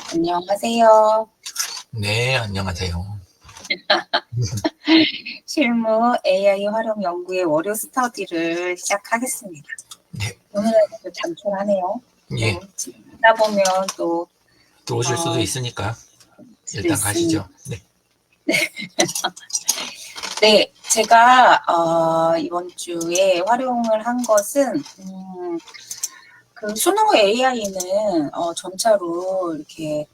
안녕하세요. 네, 안녕하세요. 실무 AI 활용 연구의 월요 스터디를 시작하겠습니다. 네, 오늘은 또 단촐하네요. 예, 또 듣다 보면 또 들어오실 수도 있으니까 수도 일단 있습니다. 가시죠. 네, 네, 제가 이번 주에 활용을 한 것은 그 수능 AI는 전차로 이렇게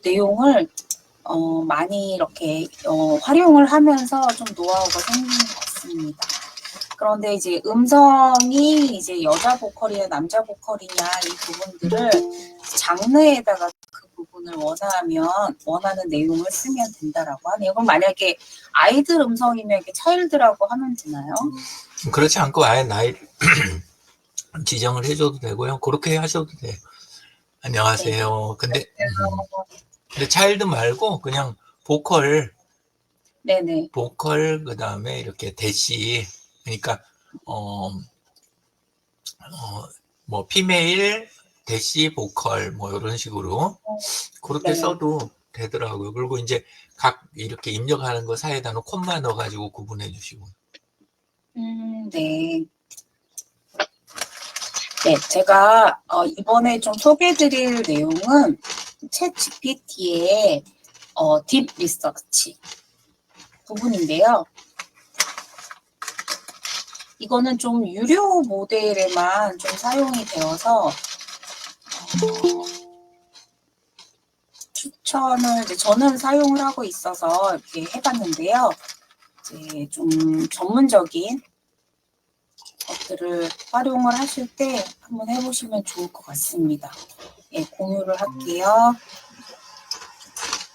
내용을 많이 이렇게 활용을 하면서 좀 노하우가 생기는 것 같습니다. 그런데 이제 음성이 이제 여자 보컬이냐 남자 보컬이냐 이 부분들을 장르에다가 그 부분을 원하는 내용을 쓰면 된다라고 하네요. 그럼 만약에 아이들 음성이면 이렇게 차일드라고 하면 되나요? 그렇지 않고 아예 나이 지정을 해줘도 되고요. 그렇게 하셔도 돼요. 안녕하세요. 근데 차일드 말고 그냥 보컬, 네네. 그 다음에 이렇게 대시, 그러니까 뭐 피메일 대시 보컬 뭐 이런 식으로 그렇게 네. 써도 되더라고요. 그리고 이제 각 이렇게 입력하는 거 사이에다 콤마 넣어가지고 구분해 주시고. 네. 네, 제가 이번에 좀 소개해드릴 내용은 챗 GPT의 딥 리서치 부분인데요. 이거는 좀 유료 모델에만 좀 사용이 되어서 추천을 이제 저는 사용을 하고 있어서 이렇게 해봤는데요. 이제 좀 전문적인 것들을 활용을 하실 때 한번 해보시면 좋을 것 같습니다. 예, 공유를 할게요.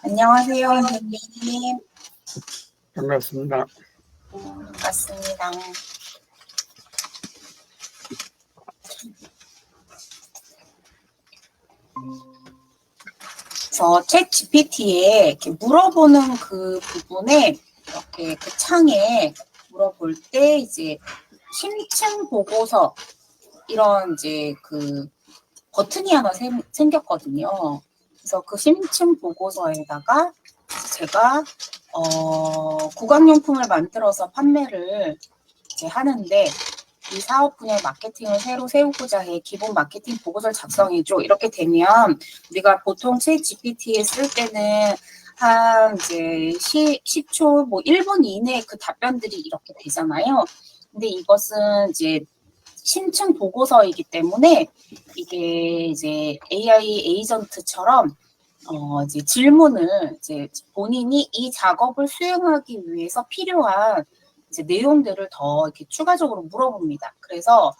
안녕하세요, 선생님. 반갑습니다. 반갑습니다. 그래서 챗 GPT에 이렇게 물어보는 그 부분에 이렇게 그 창에 물어볼 때 이제 심층 보고서 이런 이제 그 버튼이 하나 생겼거든요. 그래서 그 심층 보고서에다가 제가 구강용품을 만들어서 판매를 이제 하는데 이 사업 분야의 마케팅을 새로 세우고자 해 기본 마케팅 보고서를 작성해줘. 이렇게 되면 우리가 보통 챗 GPT에 쓸 때는 한 이제 10초, 뭐 1분 이내에 그 답변들이 이렇게 되잖아요. 근데 이것은 이제 심층 보고서이기 때문에 이게 이제 AI 에이전트처럼 이제 질문을 이제 본인이 이 작업을 수행하기 위해서 필요한 이제 내용들을 더 이렇게 추가적으로 물어봅니다. 그래서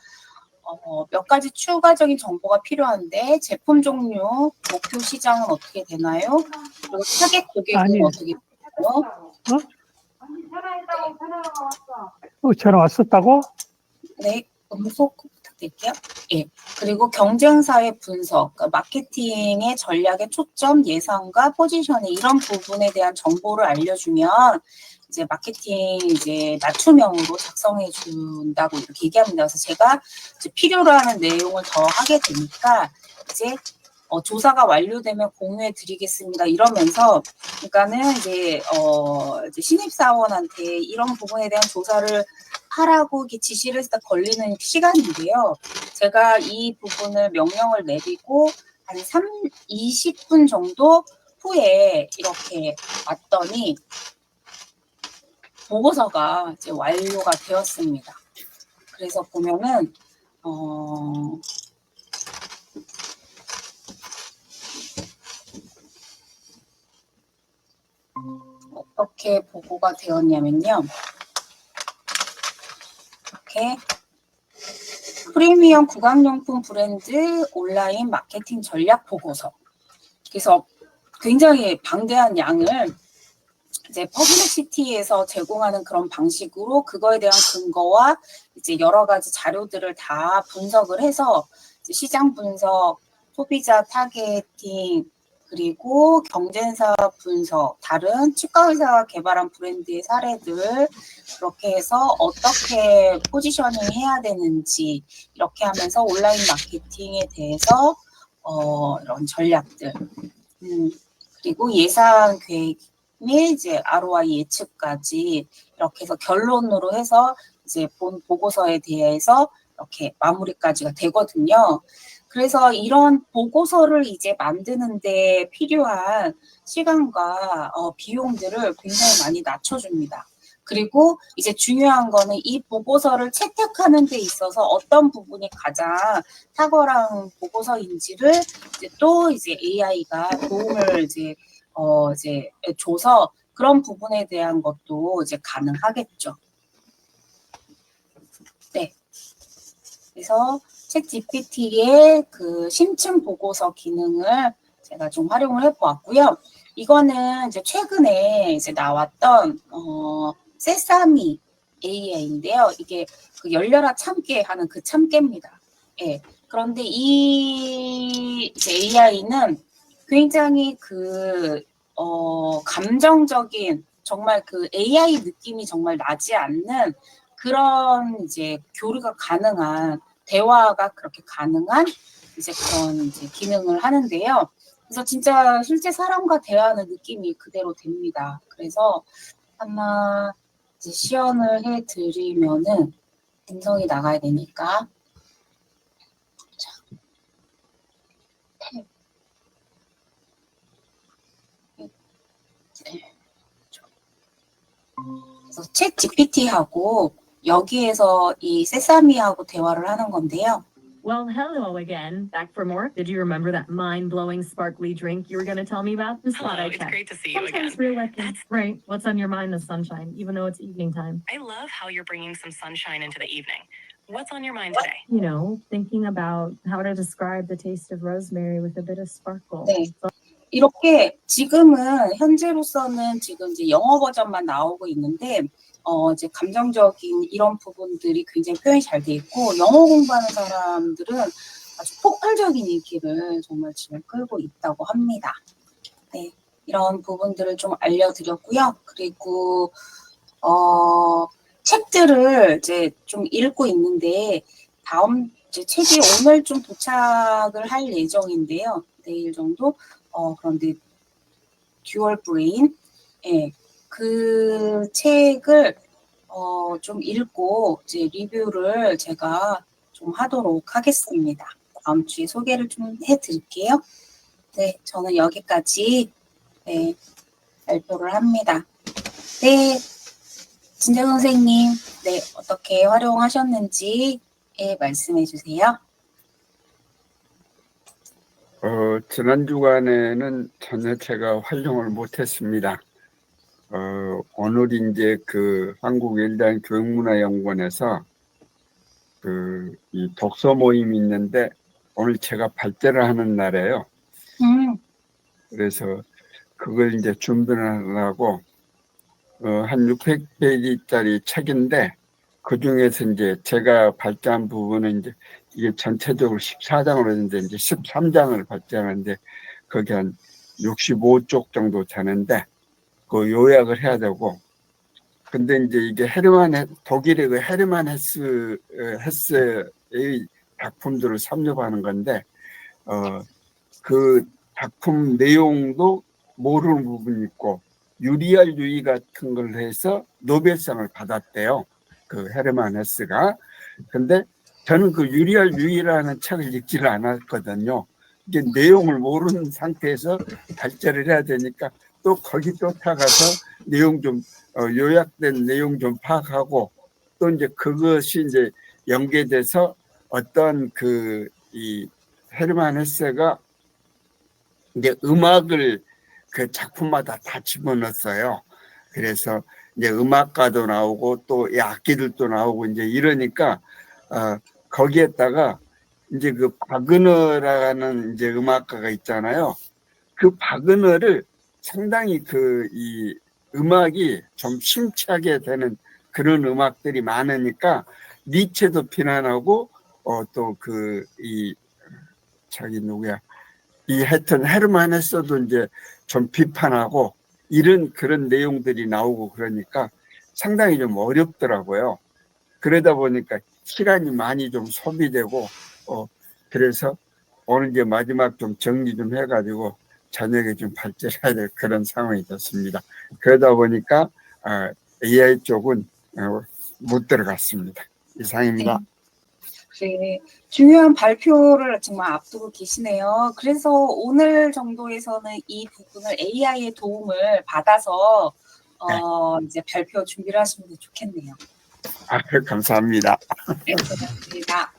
몇 가지 추가적인 정보가 필요한데 제품 종류, 목표 시장은 어떻게 되나요? 그리고 타겟 고객은 어떻게 되나요? 전화 왔었다고? 네, 음소 부탁드릴게요. 예. 그리고 경쟁사의 분석, 그러니까 마케팅의 전략의 초점, 예상과 포지셔닝 이런 부분에 대한 정보를 알려주면 이제 마케팅 이제 맞춤형으로 작성해 준다고 이렇게 얘기합니다. 그래서 제가 이제 필요로 하는 내용을 더 하게 되니까 이제 조사가 완료되면 공유해 드리겠습니다. 이러면서 그러니까는 이제 신입사원한테 이런 부분에 대한 조사를 하라고 이렇게 지시를 해서 걸리는 시간인데요. 제가 이 부분을 명령을 내리고 한 20분 정도 후에 이렇게 왔더니 보고서가 이제 완료가 되었습니다. 그래서 보면은 어떻게 보고가 되었냐면요. 이렇게 프리미엄 구강용품 브랜드 온라인 마케팅 전략 보고서. 그래서 굉장히 방대한 양을 이제 퍼블리시티에서 제공하는 그런 방식으로 그거에 대한 근거와 이제 여러 가지 자료들을 다 분석을 해서 이제 시장 분석, 소비자 타겟팅, 그리고 경쟁사 분석, 다른 치과 의사가 개발한 브랜드의 사례들, 그렇게 해서 어떻게 포지셔닝 해야 되는지, 이렇게 하면서 온라인 마케팅에 대해서 이런 전략들, 그리고 예산 계획 및 이제 ROI 예측까지 이렇게 해서 결론으로 해서 이제 본 보고서에 대해서 이렇게 마무리까지가 되거든요. 그래서 이런 보고서를 이제 만드는데 필요한 시간과 비용들을 굉장히 많이 낮춰줍니다. 그리고 이제 중요한 거는 이 보고서를 채택하는 데 있어서 어떤 부분이 가장 탁월한 보고서인지를 이제 또 이제 AI가 도움을 이제 줘서 그런 부분에 대한 것도 이제 가능하겠죠. 네. 그래서 챗 GPT의 그 심층 보고서 기능을 제가 좀 활용을 해보았고요. 이거는 이제 최근에 이제 나왔던 세사미 AI인데요. 이게 그 열려라 참깨 하는 그 참깨입니다. 예. 그런데 이 이제 AI는 굉장히 그 감정적인 정말 그 AI 느낌이 정말 나지 않는 그런 이제 교류가 가능한 대화가 그렇게 가능한 이제 그런 이제 기능을 하는데요. 그래서 진짜 실제 사람과 대화하는 느낌이 그대로 됩니다. 그래서 하나 이제 시연을 해드리면은 음성이 나가야 되니까. 자, 탭. 네. 그래서 챗 GPT하고 여기에서 이 세사미하고 대화를 하는 건데요. Well, hello again. Back for more? Did you remember that mind-blowing sparkly drink you were going to tell me about? Just thought Hello, I'd it's check. great to see you Sometimes again. real life can... Right. What's on your mind this sunshine, even though it's evening time? I love how you're bringing some sunshine into the evening. What's on your mind today? You know, thinking about how to describe the taste of rosemary with a bit of sparkle. 네. 이렇게 지금은 현재로서는 지금 이제 영어 버전만 나오고 있는데 이제 감정적인 이런 부분들이 굉장히 표현이 잘 돼 있고 영어 공부하는 사람들은 아주 폭발적인 인기를 정말 지금 끌고 있다고 합니다. 네, 이런 부분들을 좀 알려드렸고요. 그리고 책들을 이제 좀 읽고 있는데 다음 이제 책이 오늘 좀 도착을 할 예정인데요. 내일 정도. 그런데 듀얼 브레인, 예, 그 책을 좀 읽고 이제 리뷰를 제가 좀 하도록 하겠습니다. 다음 주에 소개를 좀 해드릴게요. 네, 저는 여기까지 네, 발표를 합니다. 네, 진정 선생님, 네, 어떻게 활용하셨는지 말씀해 주세요. 지난 주간에는 전혀 제가 활용을 못했습니다. 오늘 이제 그 한국일대교육문화연구원에서 이 독서 모임이 있는데 오늘 제가 발제를 하는 날이에요. 그래서 그걸 이제 준비를 하려고 한 600페이지짜리 책인데 그 중에서 이제 제가 발제한 부분은 이제 이게 전체적으로 14장으로 있는데 이제 13장을 발제하는데 거기 한 65쪽 정도 되는데 그 요약을 해야 되고 근데 이제 이게 독일의 그 헤르만 헤스의 작품들을 섭렵하는 건데 그 작품 내용도 모르는 부분이 있고 유리알 유의 같은 걸 해서 노벨상을 받았대요. 그 헤르만 헤스가. 근데 저는 그 유리알 유의라는 책을 읽지를 않았거든요. 이게 내용을 모르는 상태에서 발제를 해야 되니까 또 거기 쫓아가서 내용 좀 요약된 내용 좀 파악하고 또 이제 그것이 이제 연계돼서 어떤 이 헤르만 헤세가 이제 음악을 그 작품마다 다 집어넣었어요. 그래서 이제 음악가도 나오고 또 악기들도 나오고 이제 이러니까 거기에다가 이제 그 바그너라는 이제 음악가가 있잖아요. 그 바그너를 상당히 이 음악이 좀 심취하게 되는 그런 음악들이 많으니까 니체도 비난하고 또 저기 누구야 이 하여튼 헤르만 헤세도 이제 좀 비판하고 이런 그런 내용들이 나오고 그러니까 상당히 좀 어렵더라고요. 그러다 보니까 시간이 많이 좀 소비되고 그래서 오늘 이제 마지막 좀 정리 좀 해가지고 저녁에 좀 발제해야 될 그런 상황이 됐습니다. 그러다 보니까 AI 쪽은 못 들어갔습니다. 이상입니다. 네, 중요한 발표를 정말 앞두고 계시네요. 그래서 오늘 정도에서는 이 부분을 AI의 도움을 받아서 이제 발표 준비를 하시면 좋겠네요. 감사합니다. 네, 고맙습니다.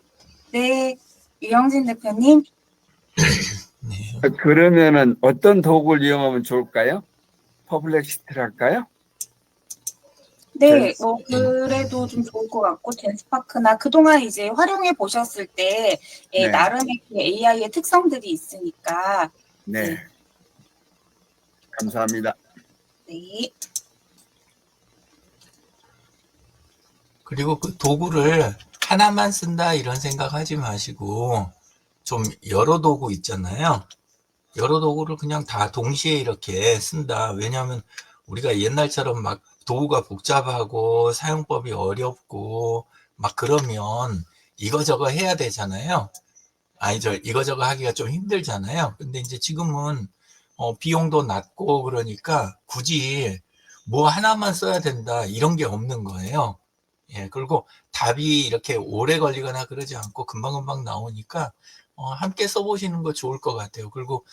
네, 유영진 대표님. 네. 그러면은 어떤 도구를 이용하면 좋을까요? 퍼플렉시티를 할까요? 네, 그래도 좀 좋을 것 같고, 젠스파크나 그동안 이제 활용해 보셨을 때, 네. 나름의 AI의 특성들이 있으니까. 네. 감사합니다. 네. 그리고 그 도구를 하나만 쓴다 이런 생각하지 마시고 좀 여러 도구 있잖아요. 여러 도구를 그냥 다 동시에 이렇게 쓴다. 왜냐하면 우리가 옛날처럼 막 도구가 복잡하고 사용법이 어렵고 막 그러면 이거저거 해야 되잖아요. 아니죠. 이거저거 하기가 좀 힘들잖아요. 근데 이제 지금은 비용도 낮고 그러니까 굳이 뭐 하나만 써야 된다 이런 게 없는 거예요. 예, 그리고 답이 이렇게 오래 걸리거나 그러지 않고 금방금방 나오니까 함께 써보시는 거 좋을 것 같아요. 그리고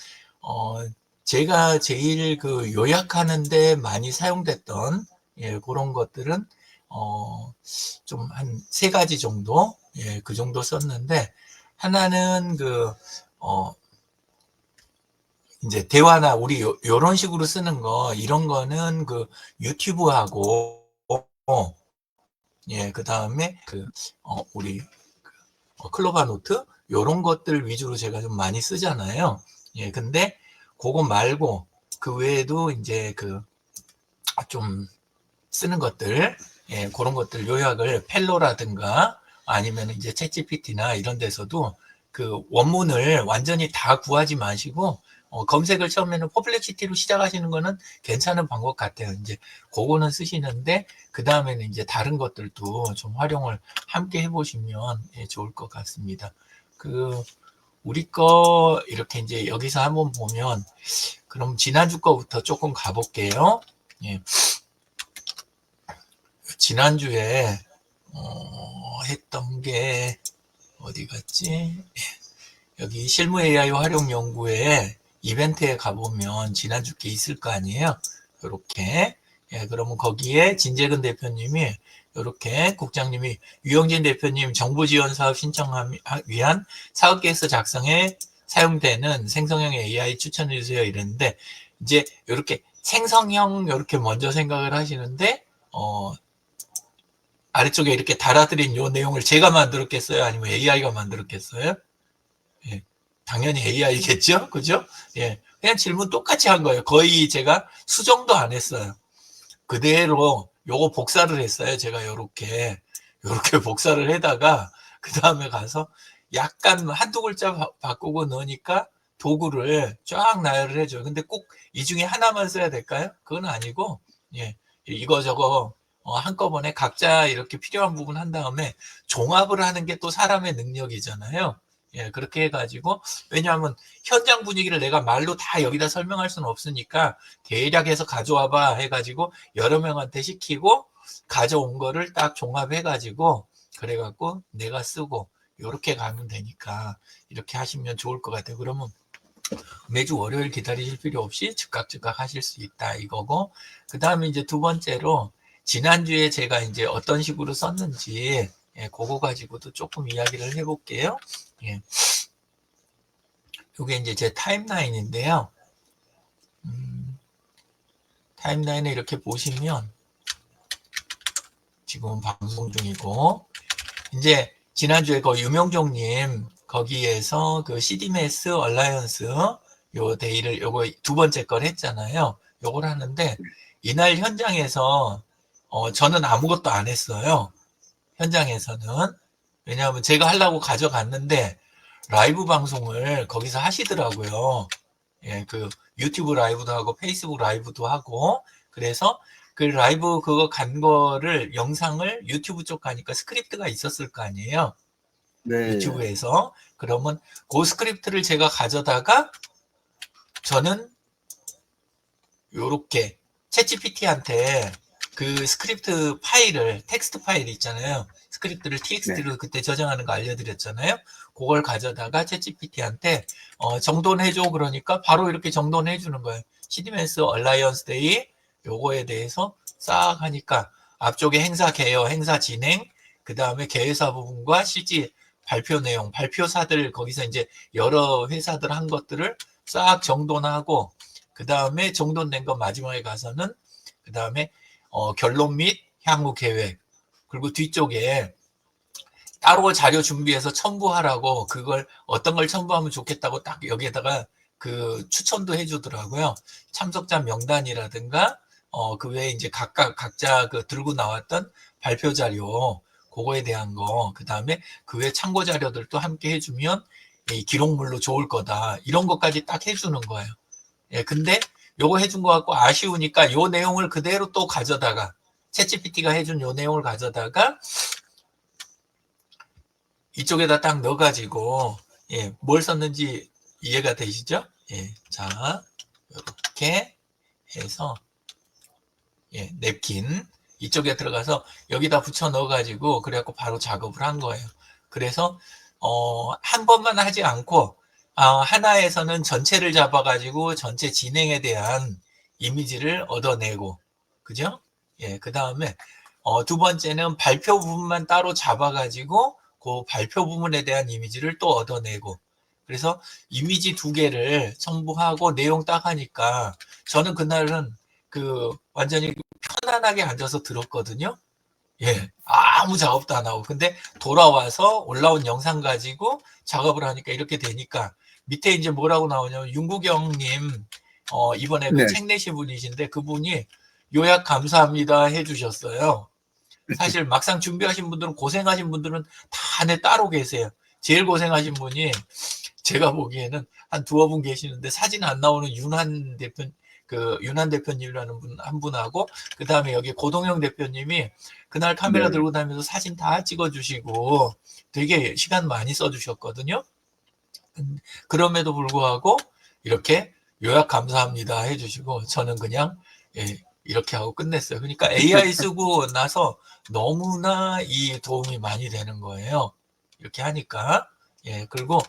제가 제일 그 요약하는데 많이 사용됐던 그런 것들은 좀 한 3가지 정도, 그 정도 썼는데 하나는 이제 대화나 우리 요런 식으로 쓰는 거 이런 거는 그 유튜브하고 그 다음에 우리 클로바 노트 요런 것들 위주로 제가 좀 많이 쓰잖아요. 근데 그거 말고 그 외에도 이제 좀 쓰는 것들 그런 것들 요약을 펠로라든가 아니면 이제 챗GPT나 이런 데서도 그 원문을 완전히 다 구하지 마시고 검색을 처음에는 퍼플렉시티로 시작하시는 거는 괜찮은 방법 같아요. 이제 그거는 쓰시는데 그 다음에는 이제 다른 것들도 좀 활용을 함께 해보시면 좋을 것 같습니다. 우리 거 이렇게 이제 여기서 한번 보면 그럼 지난주 거부터 조금 가볼게요. 지난주에 했던 게 어디 갔지? 여기 실무 AI 활용 연구에 이벤트에 가보면 지난주 게 있을 거 아니에요. 이렇게 그러면 거기에 진재근 대표님이 이렇게 국장님이 유영진 대표님 정부 지원 사업 신청하기 위한 사업 계획서 작성에 사용되는 생성형 AI 추천해 주세요 이랬는데 이제 이렇게 생성형 이렇게 먼저 생각을 하시는데 아래쪽에 이렇게 달아드린 요 내용을 제가 만들었겠어요? 아니면 AI가 만들었겠어요? 당연히 AI겠죠? 그죠? 그냥 질문 똑같이 한 거예요. 거의 제가 수정도 안 했어요. 그대로 요거 복사를 했어요. 제가 요렇게 복사를 해다가 그 다음에 가서 약간 한두 글자 바꾸고 넣으니까 도구를 쫙 나열을 해줘요. 근데 꼭 이 중에 하나만 써야 될까요? 그건 아니고 이거저거 한꺼번에 각자 이렇게 필요한 부분 한 다음에 종합을 하는 게 또 사람의 능력이잖아요. 그렇게 해가지고 왜냐하면 현장 분위기를 내가 말로 다 여기다 설명할 수는 없으니까 대략 해서 가져와봐 해가지고 여러 명한테 시키고 가져온 거를 딱 종합해가지고 그래갖고 내가 쓰고 이렇게 가면 되니까 이렇게 하시면 좋을 것 같아요. 그러면 매주 월요일 기다리실 필요 없이 즉각 하실 수 있다 이거고 그 다음에 이제 두 번째로 지난주에 제가 이제 어떤 식으로 썼는지 그거 가지고도 조금 이야기를 해볼게요. 이게 이제 제 타임라인인데요. 타임라인에 이렇게 보시면 지금 방송 중이고 이제 지난주에 그 유명종님 거기에서 그 CDMS 얼라이언스 요 데이를 요거 두 번째 걸 했잖아요. 요걸 하는데 이날 현장에서 저는 아무것도 안 했어요. 현장에서는 왜냐하면 제가 하려고 가져갔는데 라이브 방송을 거기서 하시더라고요. 예, 그 유튜브 라이브도 하고 페이스북 라이브도 하고 그래서 그 라이브 그거 간 거를 영상을 유튜브 쪽 가니까 스크립트가 있었을 거 아니에요. 네. 유튜브에서. 그러면 그 스크립트를 제가 가져다가 저는 요렇게 챗GPT한테 그 스크립트 파일을 텍스트 파일 있잖아요. 스크립트를 TXT로 그때 저장하는 거 알려드렸잖아요. 그걸 가져다가 챗GPT한테 정돈해줘 그러니까 바로 이렇게 정돈해 주는 거예요. 시디맨스 얼라이언스 데이 요거에 대해서 싹 하니까 앞쪽에 행사 개요, 행사 진행, 그 다음에 개회사 부분과 실제 발표 내용, 발표사들 거기서 이제 여러 회사들 한 것들을 싹 정돈하고 그 다음에 정돈된 거 마지막에 가서는 그 다음에 결론 및 향후 계획 그리고 뒤쪽에 따로 자료 준비해서 첨부하라고 그걸 어떤 걸 첨부하면 좋겠다고 딱 여기에다가 그 추천도 해주더라고요. 참석자 명단이라든가 그 외에 이제 각자 그 들고 나왔던 발표 자료 그거에 대한 거, 그 다음에 그 외 참고 자료들도 함께 해주면 이 기록물로 좋을 거다. 이런 것까지 딱 해주는 거예요. 예, 근데 요거 해준 거 같고 아쉬우니까 요 내용을 그대로 또 가져다가 챗GPT가 해준 요 내용을 가져다가 이쪽에다 딱 넣어가지고 예, 뭘 썼는지 이해가 되시죠? 예, 자 이렇게 해서 예, 냅킨 이쪽에 들어가서 여기다 붙여 넣어가지고 그래갖고 바로 작업을 한 거예요. 그래서 한 번만 하지 않고 하나에서는 전체를 잡아가지고 전체 진행에 대한 이미지를 얻어내고 그죠? 예, 그 다음에 두 번째는 발표 부분만 따로 잡아가지고 그 발표 부분에 대한 이미지를 또 얻어내고 그래서 이미지 두 개를 첨부하고 내용 딱 하니까 저는 그날은 그 완전히 편안하게 앉아서 들었거든요. 예, 아무 작업도 안 하고. 근데 돌아와서 올라온 영상 가지고 작업을 하니까 이렇게 되니까 밑에 이제 뭐라고 나오냐면 윤구경님 이번에 네. 그 책 내신 분이신데 그분이 요약 감사합니다 해주셨어요. 사실 막상 준비하신 분들은 고생하신 분들은 다 안에 따로 계세요. 제일 고생하신 분이 제가 보기에는 한 두어 분 계시는데 사진 안 나오는 윤한 대표님이라는 한 분하고 그 다음에 여기 고동영 대표님이 그날 카메라 네. 들고 다니면서 사진 다 찍어주시고 되게 시간 많이 써주셨거든요. 그럼에도 불구하고 이렇게 요약 감사합니다 해주시고 저는 그냥 예, 이렇게 하고 끝냈어요. 그러니까 AI 쓰고 나서 너무나 이 도움이 많이 되는 거예요. 이렇게 하니까 예, 그리고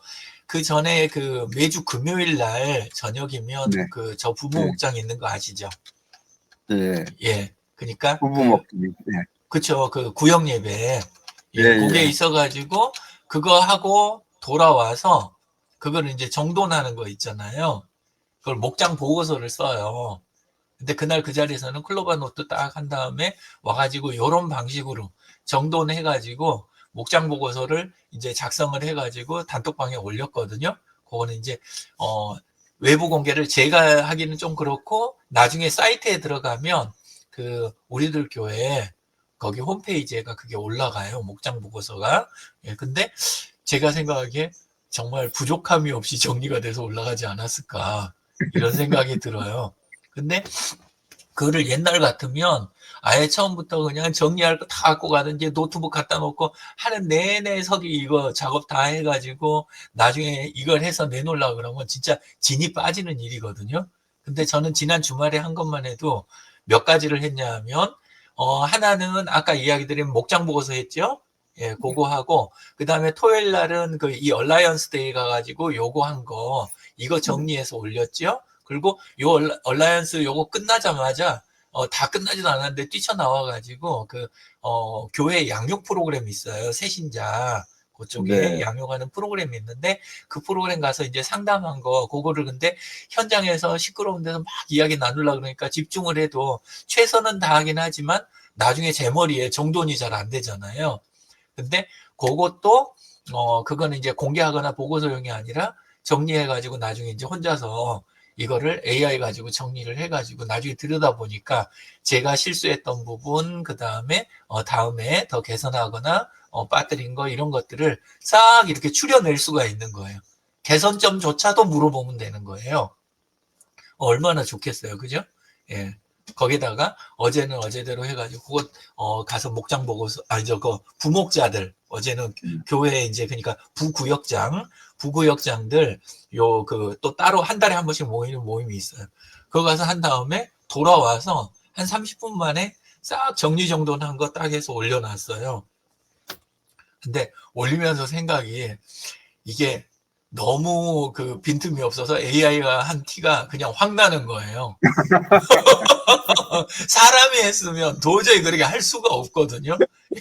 그 전에 그 매주 금요일 날 저녁이면 네. 그 저 부부 목장 있는 거 아시죠? 예. 예, 그러니까 부부 먹기. 네. 그쵸 그 구역 예배 예, 예, 그게 예. 있어가지고 그거 하고 돌아와서 그거를 이제 정돈하는 거 있잖아요. 그걸 목장 보고서를 써요. 근데 그날 그 자리에서는 클로바 노트 딱 한 다음에 와가지고 요런 방식으로 정돈해가지고 목장 보고서를 이제 작성을 해가지고 단톡방에 올렸거든요. 그거는 이제 외부 공개를 제가 하기는 좀 그렇고 나중에 사이트에 들어가면 그 우리들 교회 거기 홈페이지에가 그게 올라가요. 목장 보고서가. 예, 근데 제가 생각하기에 정말 부족함이 없이 정리가 돼서 올라가지 않았을까 이런 생각이 들어요. 근데 그거를 옛날 같으면 아예 처음부터 그냥 정리할 거 다 갖고 가든지 노트북 갖다 놓고 하는 내내 서기 이거 작업 다 해가지고 나중에 이걸 해서 내놓으려고 그러면 진짜 진이 빠지는 일이거든요. 근데 저는 지난 주말에 한 것만 해도 몇 가지를 했냐 하면 하나는 아까 이야기 드린 목장 보고서 했죠. 예, 그거 하고 그다음에 토요일 날은 그 이 얼라이언스 데이 가가지고 요거 한 거 이거 정리해서 올렸죠. 그리고 요 얼라이언스 요거 끝나자마자 다 끝나지도 않았는데 뛰쳐나와가지고 교회 양육 프로그램이 있어요. 새신자 그쪽에 네. 양육하는 프로그램이 있는데 그 프로그램 가서 이제 상담한 거 그거를 근데 현장에서 시끄러운 데서 막 이야기 나누려고 그러니까 집중을 해도 최선은 다하긴 하지만 나중에 제 머리에 정돈이 잘 안 되잖아요. 근데 그것도 그거는 이제 공개하거나 보고서용이 아니라 정리해가지고 나중에 이제 혼자서 이거를 AI 가지고 정리를 해가지고 나중에 들여다보니까 제가 실수했던 부분 그 다음에 다음에 더 개선하거나 빠뜨린 거 이런 것들을 싹 이렇게 추려낼 수가 있는 거예요. 개선점조차도 물어보면 되는 거예요. 얼마나 좋겠어요, 그죠? 예. 거기다가 어제는 어제대로 해가지고 그거 가서 목장 보고서 부목자들 어제는 교회에 이제 그러니까 부구역장들 요 또 따로 한 달에 한 번씩 모이는 모임이 있어요. 그거 가서 한 다음에 돌아와서 한 30분 만에 싹 정리정돈한 거 딱 해서 올려놨어요. 근데 올리면서 생각이 이게 너무 그 빈틈이 없어서 AI가 한 티가 그냥 확 나는 거예요. 사람이 했으면 도저히 그렇게 할 수가 없거든요.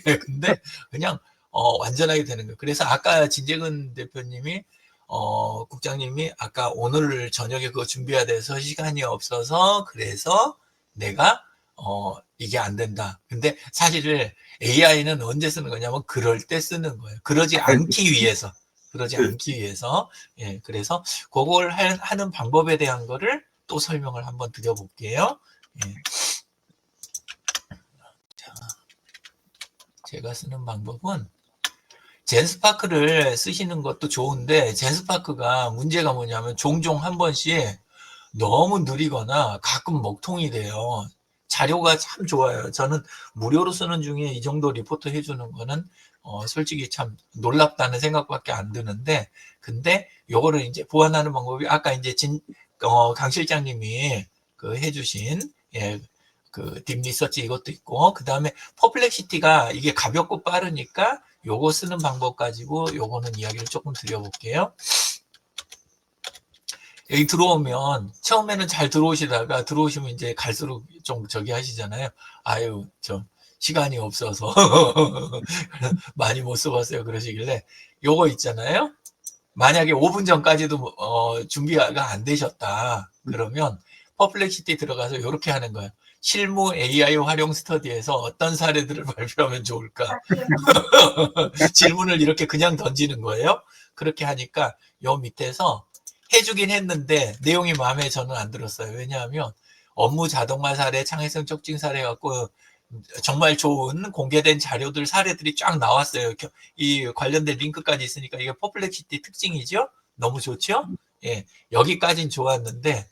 예, 근데 그냥 완전하게 되는 거예요. 그래서 아까 진재근 대표님이 국장님이 아까 오늘 저녁에 그거 준비해야 돼서 시간이 없어서 그래서 내가 이게 안 된다. 근데 사실 AI는 언제 쓰는 거냐면 그럴 때 쓰는 거예요. 그러지 않기 위해서. 예, 그래서 그걸 하는 방법에 대한 거를 또 설명을 한번 드려볼게요. 예. 자, 제가 쓰는 방법은 젠스파크를 쓰시는 것도 좋은데 젠스파크가 문제가 뭐냐면 종종 한 번씩 너무 느리거나 가끔 먹통이 돼요. 자료가 참 좋아요. 저는 무료로 쓰는 중에 이 정도 리포트 해주는 거는 솔직히 참 놀랍다는 생각밖에 안 드는데, 근데 요거를 이제 보완하는 방법이 아까 이제 강 실장님이 그 해주신 그 딥리서치 이것도 있고, 그 다음에 퍼플렉시티가 이게 가볍고 빠르니까 요거 쓰는 방법 가지고 요거는 이야기를 조금 드려볼게요. 여기 들어오면 처음에는 잘 들어오시다가 들어오시면 이제 갈수록 좀 저기 하시잖아요. 아유, 저 시간이 없어서 많이 못 써봤어요. 그러시길래 요거 있잖아요. 만약에 5분 전까지도 준비가 안 되셨다. 그러면 퍼플렉시티 들어가서 이렇게 하는 거예요. 실무 AI 활용 스터디에서 어떤 사례들을 발표하면 좋을까? 질문을 이렇게 그냥 던지는 거예요. 그렇게 하니까 요 밑에서 해주긴 했는데 내용이 마음에 저는 안 들었어요. 왜냐하면 업무 자동화 사례, 창의성 촉진 사례 갖고 정말 좋은 공개된 자료들 사례들이 쫙 나왔어요. 이 관련된 링크까지 있으니까 이게 퍼플렉시티 특징이죠. 너무 좋죠. 예, 여기까지는 좋았는데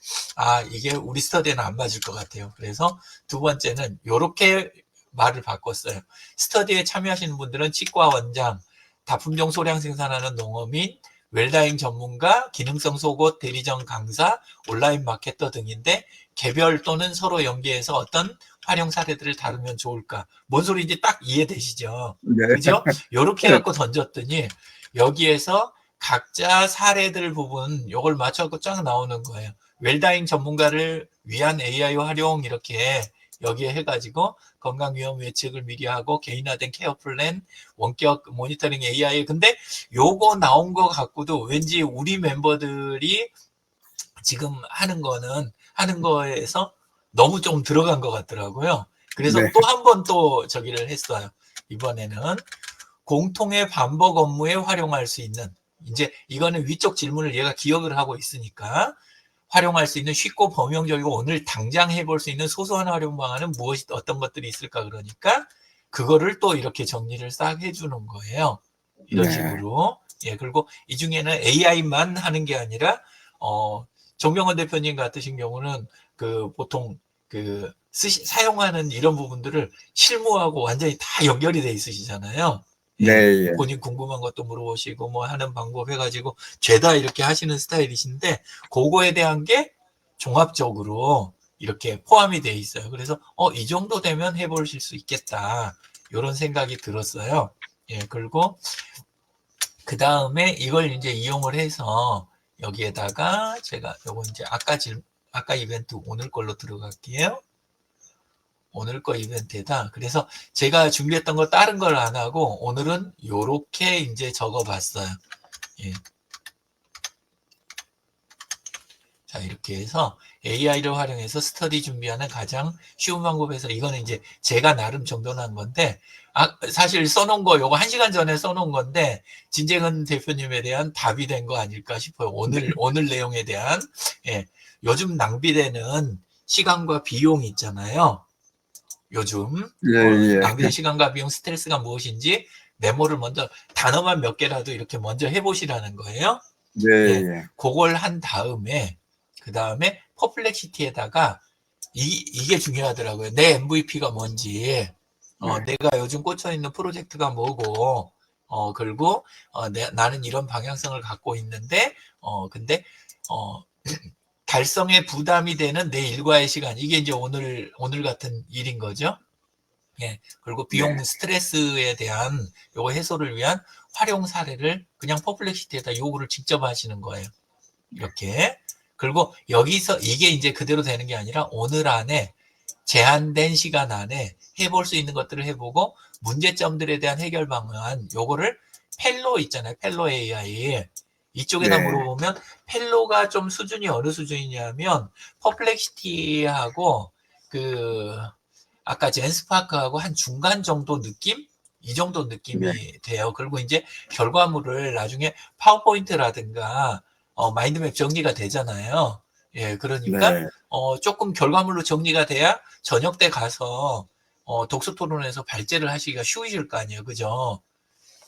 이게 우리 스터디에는 안 맞을 것 같아요. 그래서 두 번째는 이렇게 말을 바꿨어요. 스터디에 참여하시는 분들은 치과 원장, 다품종 소량 생산하는 농업인, 웰다잉 전문가, 기능성 속옷 대리점 강사, 온라인 마케터 등인데 개별 또는 서로 연계해서 어떤 활용 사례들을 다루면 좋을까? 뭔 소리인지 딱 이해되시죠? 네. 그죠? 요렇게 해갖고 던졌더니 여기에서 각자 사례들 부분 요걸 맞춰갖고 쫙 나오는 거예요. 웰다잉 전문가를 위한 AI 활용 이렇게 여기에 해가지고 건강 위험 예측을 미리 하고 개인화된 케어 플랜, 원격 모니터링 AI. 근데 요거 나온 거 갖고도 왠지 우리 멤버들이 지금 하는 거에서 너무 좀 들어간 것 같더라고요. 그래서 네. 또 한 번 또 저기를 했어요. 이번에는 공통의 반복 업무에 활용할 수 있는, 이제 이거는 위쪽 질문을 얘가 기억을 하고 있으니까 활용할 수 있는 쉽고 범용적이고 오늘 당장 해볼 수 있는 소소한 활용 방안은 어떤 것들이 있을까. 그러니까 그거를 또 이렇게 정리를 싹 해주는 거예요. 이런 네. 식으로. 예, 그리고 이 중에는 AI만 하는 게 아니라 정명원 대표님 같으신 경우는 그 보통 그 사용하는 이런 부분들을 실무하고 완전히 다 연결이 돼 있으시잖아요. 예, 네, 예. 본인 궁금한 것도 물어보시고 뭐 하는 방법 해가지고 죄다 이렇게 하시는 스타일이신데 그거에 대한 게 종합적으로 이렇게 포함이 돼 있어요. 그래서 이 정도 되면 해보실 수 있겠다 이런 생각이 들었어요. 예, 그리고 그 다음에 이걸 이제 이용을 해서 여기에다가 제가 요거 이제 아까 이벤트 오늘 걸로 들어갈게요. 오늘 거 이벤트에다. 그래서 제가 준비했던 거 다른 걸 안 하고 오늘은 요렇게 이제 적어 봤어요. 예. 자, 이렇게 해서 AI를 활용해서 스터디 준비하는 가장 쉬운 방법에서 이거는 이제 제가 나름 정돈한 건데, 사실 써놓은 거 요거 1시간 전에 써놓은 건데 진재근 대표님에 대한 답이 된 거 아닐까 싶어요. 오늘 내용에 대한. 예. 요즘 낭비되는 시간과 비용이 있잖아요. 요즘 예, 예. 낭비된 시간과 비용, 스트레스가 무엇인지 메모를 먼저 단어만 몇 개라도 이렇게 먼저 해보시라는 거예요. 네, 예. 그걸 한 다음에 그 다음에 퍼플렉시티에다가 이게 중요하더라고요. 내 MVP가 뭔지, 네. 내가 요즘 꽂혀 있는 프로젝트가 뭐고, 그리고 나는 이런 방향성을 갖고 있는데, 근데 달성에 부담이 되는 내 일과의 시간, 이게 이제 오늘 같은 일인 거죠. 예. 그리고 비용 네. 스트레스에 대한 요거 해소를 위한 활용 사례를 그냥 퍼플렉시티에다 요구를 직접 하시는 거예요. 이렇게. 그리고 여기서 이게 이제 그대로 되는 게 아니라 오늘 안에 제한된 시간 안에 해볼 수 있는 것들을 해보고 문제점들에 대한 해결 방안 요거를 펠로 있잖아요. 펠로 AI. 이쪽에다 네. 물어보면 펠로가 좀 수준이 어느 수준이냐면 퍼플렉시티하고 아까 젠스파크하고 한 중간 정도 느낌? 이 정도 느낌이 돼요. 그리고 이제 결과물을 나중에 파워포인트라든가 마인드맵 정리가 되잖아요. 예, 그러니까 네. 조금 결과물로 정리가 돼야 저녁 때 가서 독서 토론에서 발제를 하시기가 쉬우실 거 아니에요. 그죠?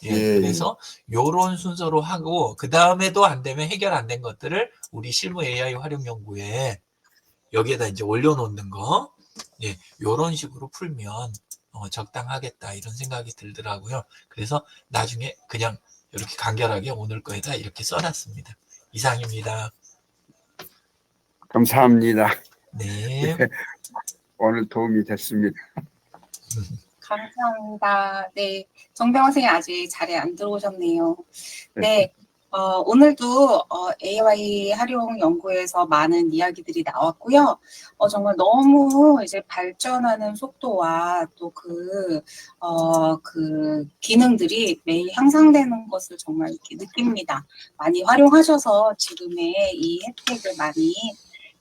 예, 예, 그래서 요런 순서로 하고 그 다음에도 안 되면 해결 안 된 것들을 우리 실무 AI 활용 연구에 여기에다 이제 올려놓는 거, 예, 요런 식으로 풀면 적당하겠다 이런 생각이 들더라고요. 그래서 나중에 그냥 이렇게 간결하게 오늘 거에다 이렇게 써놨습니다. 이상입니다. 감사합니다. 네. 오늘 도움이 됐습니다. 감사합니다. 네, 정병원 선생님 아직 자리에 안 들어오셨네요. 네, 오늘도 AI 활용 연구에서 많은 이야기들이 나왔고요. 정말 너무 이제 발전하는 속도와 또 그 기능들이 매일 향상되는 것을 정말 이렇게 느낍니다. 많이 활용하셔서 지금의 이 혜택을 많이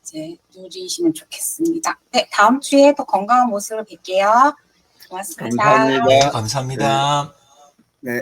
이제 누리시면 좋겠습니다. 네, 다음 주에 더 건강한 모습을 뵐게요. 고맙습니다. 감사합니다. 네, 감사합니다. 네.